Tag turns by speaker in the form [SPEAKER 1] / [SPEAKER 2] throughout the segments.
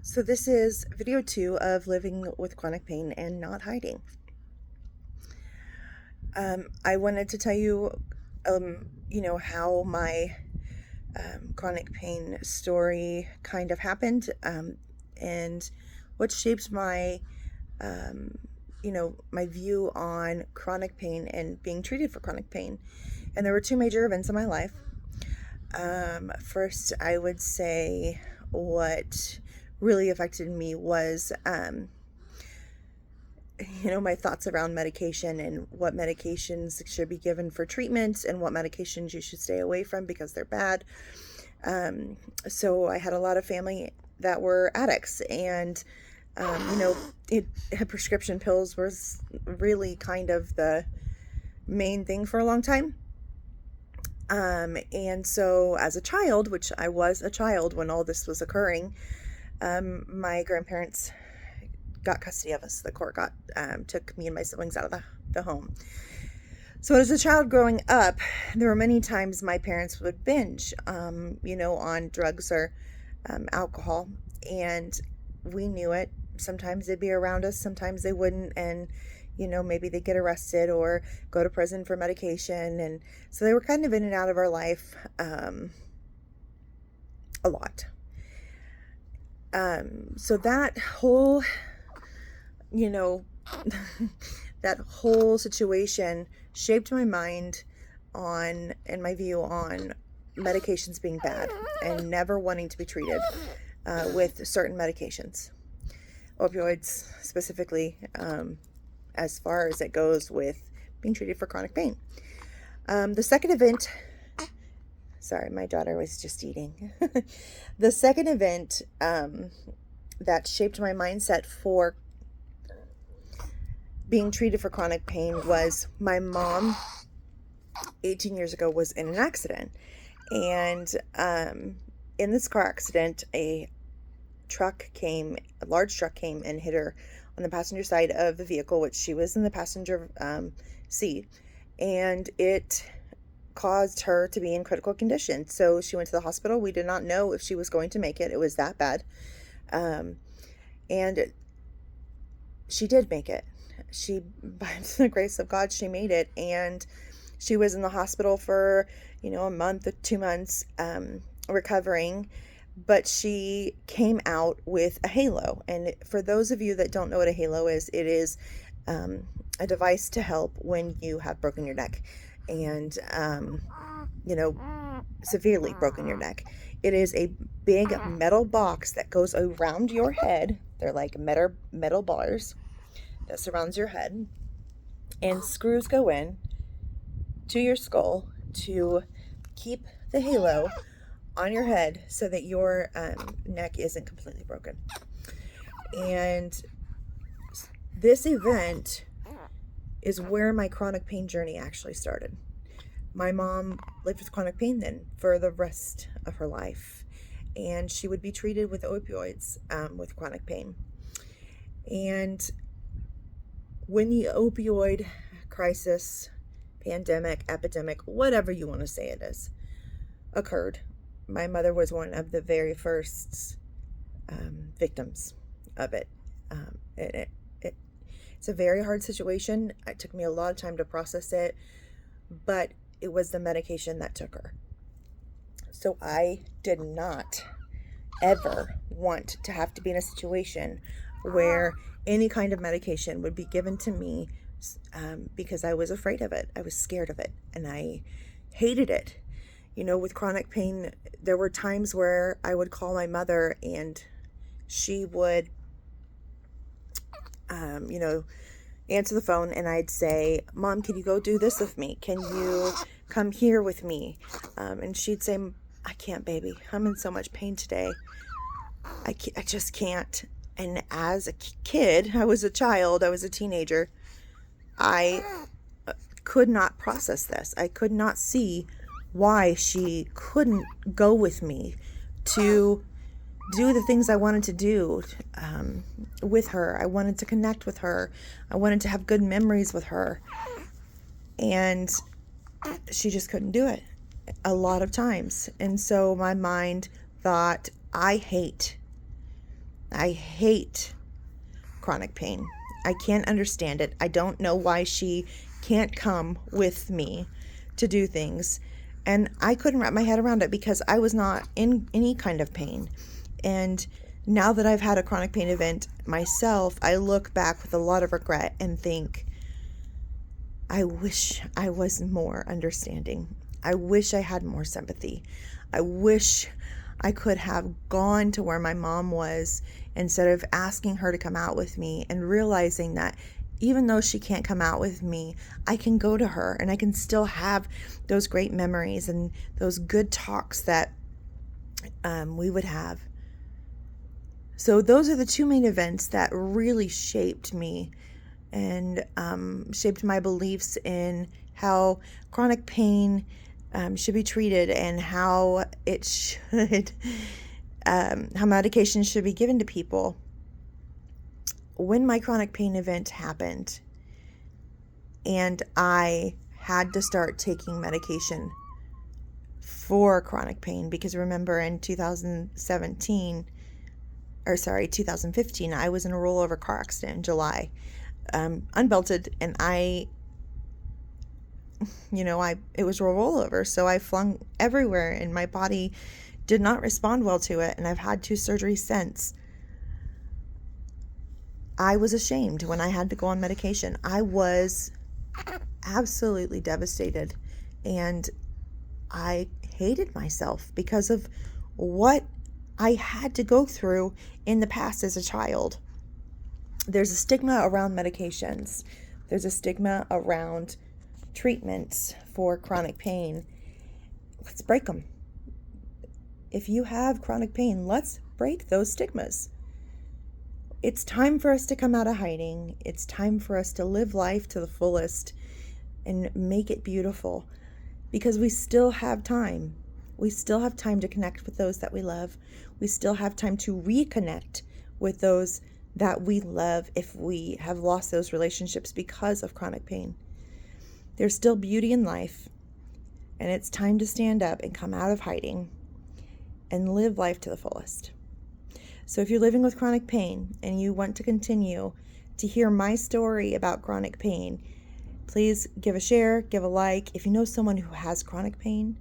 [SPEAKER 1] So this is video 2 of living with chronic pain and not hiding. I wanted to tell you, how my chronic pain story kind of happened, and what shaped my, my view on chronic pain and being treated for chronic pain. And there were two major events in my life. First, I would say what really affected me was, my thoughts around medication and what medications should be given for treatment and what medications you should stay away from because they're bad. So I had a lot of family that were addicts, and, prescription pills was really kind of the main thing for a long time. And so as a child, which I was a child when all this was occurring, my grandparents got custody of us. The court took me and my siblings out of the home. So as a child growing up, there were many times my parents would binge, on drugs or alcohol, and we knew it. Sometimes they'd be around us, sometimes they wouldn't, and maybe they get arrested or go to prison for medication. And so they were kind of in and out of our life a lot. So that whole, that whole situation shaped my mind on, and my view on medications being bad and never wanting to be treated with certain medications. Opioids specifically, as far as it goes with being treated for chronic pain. The second event, sorry, my daughter was just eating. The second event that shaped my mindset for being treated for chronic pain was my mom, 18 years ago, was in an accident. And in this car accident, a large truck came and hit her on the passenger side of the vehicle, which she was in the passenger seat, and it caused her to be in critical condition. So she went to the hospital. We did not know if she was going to make it. It was that bad. And she did make it. By the grace of God, she made it. And she was in the hospital for, a month or 2 months, recovering. But she came out with a halo. And for those of you that don't know what a halo is, it is a device to help when you have broken your neck and, severely broken your neck. It is a big metal box that goes around your head. They're like metal bars that surrounds your head, and screws go in to your skull to keep the halo on your head so that your neck isn't completely broken. And this event is where my chronic pain journey actually started. My mom lived with chronic pain then for the rest of her life, and she would be treated with opioids with chronic pain. And when the opioid crisis, pandemic, epidemic, whatever you want to say it is, occurred, my mother was one of the very first victims of it. It's a very hard situation. It took me a lot of time to process it, but it was the medication that took her. So I did not ever want to have to be in a situation where any kind of medication would be given to me because I was afraid of it. I was scared of it, and I hated it. With chronic pain, there were times where I would call my mother and she would, answer the phone, and I'd say, "Mom, can you go do this with me? Can you come here with me?" And she'd say, "I can't, baby. I'm in so much pain today. I just can't." And as a kid, I was a child, I was a teenager, I could not process this. I could not see why she couldn't go with me to do the things I wanted to do with her. I wanted to connect with her. I wanted to have good memories with her. And she just couldn't do it a lot of times. And so my mind thought, I hate I hate chronic pain. I can't understand it. I don't know why she can't come with me to do things. And I couldn't wrap my head around it because I was not in any kind of pain. And now that I've had a chronic pain event myself, I look back with a lot of regret and think, I wish I was more understanding. I wish I had more sympathy. I wish I could have gone to where my mom was instead of asking her to come out with me, and realizing that even though she can't come out with me, I can go to her and I can still have those great memories and those good talks that we would have. So those are the two main events that really shaped me and shaped my beliefs in how chronic pain should be treated, and how it should, how medication should be given to people. When my chronic pain event happened and I had to start taking medication for chronic pain, because remember in 2015, I was in a rollover car accident in July, unbelted, and it was a rollover, so I flung everywhere and my body did not respond well to it, and I've had 2 surgeries since. I was ashamed when I had to go on medication. I was absolutely devastated, and I hated myself because of what I had to go through in the past as a child. There's a stigma around medications. There's a stigma around treatments for chronic pain. Let's break them. If you have chronic pain, let's break those stigmas. It's time for us to come out of hiding. It's time for us to live life to the fullest and make it beautiful, because we still have time. We still have time to connect with those that we love. We still have time to reconnect with those that we love if we have lost those relationships because of chronic pain. There's still beauty in life, and it's time to stand up and come out of hiding and live life to the fullest. So if you're living with chronic pain and you want to continue to hear my story about chronic pain, please give a share, give a like. If you know someone who has chronic pain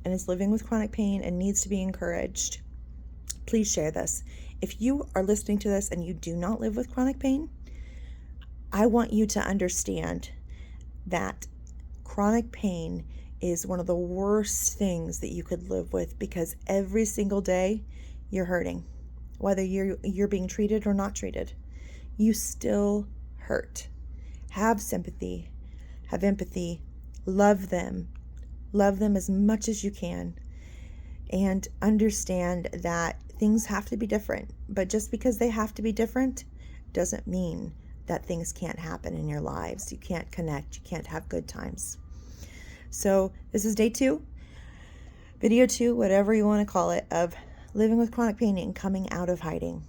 [SPEAKER 1] and is living with chronic pain and needs to be encouraged, please share this. If you are listening to this and you do not live with chronic pain, I want you to understand that chronic pain is one of the worst things that you could live with, because every single day you're hurting. Whether you're being treated or not treated, you still hurt. Have sympathy, have empathy, love them as much as you can, and understand that things have to be different. But just because they have to be different doesn't mean that things can't happen in your lives. You can't connect, you can't have good times. So this is day 2, video 2, whatever you want to call it, of living with chronic pain and coming out of hiding.